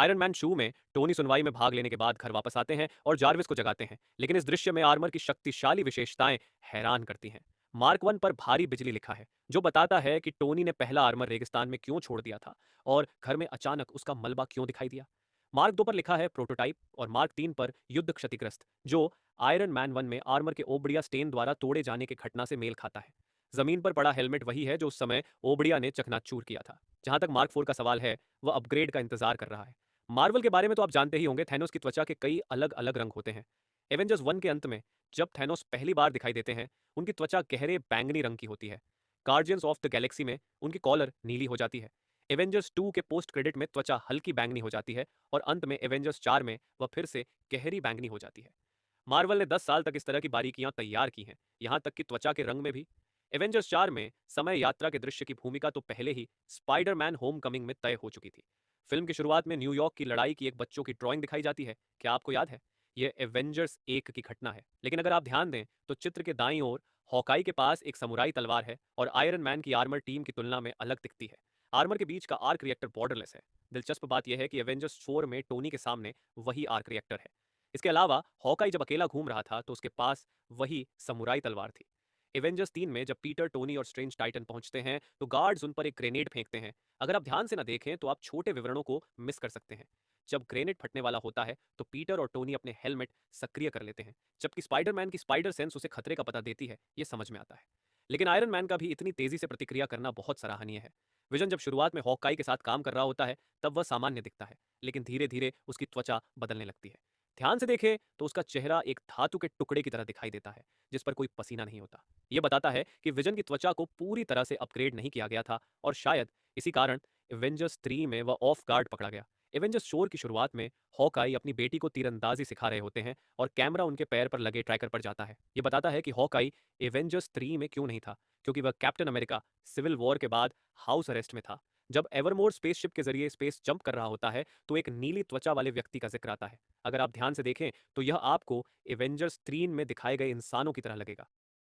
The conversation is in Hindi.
आयरन मैन शू में टोनी सुनवाई में भाग लेने के बाद घर वापस आते हैं और जार्विस को जगाते हैं, लेकिन इस दृश्य में आर्मर की शक्तिशाली विशेषताएं हैरान करती हैं। मार्क वन पर भारी बिजली लिखा है, जो बताता है कि टोनी ने पहला आर्मर रेगिस्तान में क्यों छोड़ दिया था और घर में अचानक उसका मलबा क्यों दिखाई दिया। मार्क दो पर लिखा है प्रोटोटाइप और मार्क तीन पर युद्ध क्षतिग्रस्त, जो आयरन मैन वन में आर्मर के ओबड़िया स्टेन द्वारा तोड़े जाने की घटना से मेल खाता है। जमीन पर पड़ा हेलमेट वही है जो उस समय ओबड़िया ने चकनाचूर किया था। जहां तक मार्क फोर का सवाल है, वह अपग्रेड का इंतजार कर रहा है। मार्वल के बारे में तो आप जानते ही होंगे, थैनोस की त्वचा के कई अलग अलग रंग होते हैं। एवेंजर्स वन के अंत में जब थैनोस पहली बार दिखाई देते हैं, उनकी त्वचा गहरे बैंगनी रंग की होती है। गार्जियंस ऑफ द गैलेक्सी में उनकी कॉलर नीली हो जाती है। एवेंजर्स टू के पोस्ट क्रेडिट में त्वचा हल्की बैंगनी हो जाती है और अंत में एवेंजर्स चार में वह फिर से गहरी बैंगनी हो जाती है। मार्वल ने 10 साल तक इस तरह की बारीकियां तैयार की हैं, यहां तक कि त्वचा के रंग में भी। एवेंजर्स 4 में समय यात्रा के दृश्य की भूमिका तो पहले ही स्पाइडरमैन होमकमिंग में तय हो चुकी थी। फिल्म की शुरुआत में न्यूयॉर्क की लड़ाई की एक बच्चों की ड्राइंग दिखाई जाती है, क्या आपको याद है? यह एवेंजर्स 1 की घटना है, लेकिन अगर आप ध्यान दें तो चित्र के दाईं ओर हॉकाई के पास एक समुराई तलवार है और आयरन मैन की आर्मर टीम की तुलना में अलग दिखती है। आर्मर के बीच का आर्क रिएक्टर बॉर्डरलेस है। दिलचस्प बात यह है कि एवेंजर्स 4 में टोनी के सामने वही आर्क रिएक्टर है। इसके अलावा हॉकाई जब अकेला घूम रहा था तो उसके पास वही समुराई तलवार थी। एवेंजर्स 3 में जब पीटर, टोनी और स्ट्रेंज टाइटन पहुंचते हैं तो गार्ड्स उन पर एक ग्रेनेड फेंकते हैं। अगर आप ध्यान से ना देखें तो आप छोटे विवरणों को मिस कर सकते हैं। जब ग्रेनेड फटने वाला होता है तो पीटर और टोनी अपने हेलमेट सक्रिय कर लेते हैं, जबकि स्पाइडरमैन की स्पाइडर सेंस उसे खतरे का पता देती है, ये समझ में आता है। लेकिन आयरन मैन का भी इतनी तेजी से प्रतिक्रिया करना बहुत सराहनीय है। विजन जब शुरुआत में हॉकाई के साथ काम कर रहा होता है तब वह सामान्य दिखता है, लेकिन धीरे धीरे उसकी त्वचा बदलने लगती है। ध्यान से देखें तो उसका चेहरा एक धातु के टुकड़े की तरह दिखाई देता है, जिस पर कोई पसीना नहीं होता। यह बताता है कि विजन की त्वचा को पूरी तरह से अपग्रेड नहीं किया गया था और शायद इसी कारण एवेंजर्स 3 में वह ऑफ गार्ड पकड़ा गया। एवेंजर्स 4 की शुरुआत में हॉकाई अपनी बेटी को तीरंदाजी सिखा रहे होते हैं और कैमरा उनके पैर पर लगे ट्रैकर पर जाता है। यह बताता है कि हॉकाई एवेंजर्स 3 में क्यों नहीं था, क्योंकि वह कैप्टन अमेरिका सिविल वॉर के बाद हाउस अरेस्ट में था। जब एवरमोर स्पेसशिप के जरिए स्पेस जंप कर रहा होता है तो एक नीली त्वचा वाले व्यक्ति का जिक्र आता है। अगर आप ध्यान से देखें तो यह आपको एवेंजर्स 3 में दिखाए गए इंसानों की तरह लगेगा।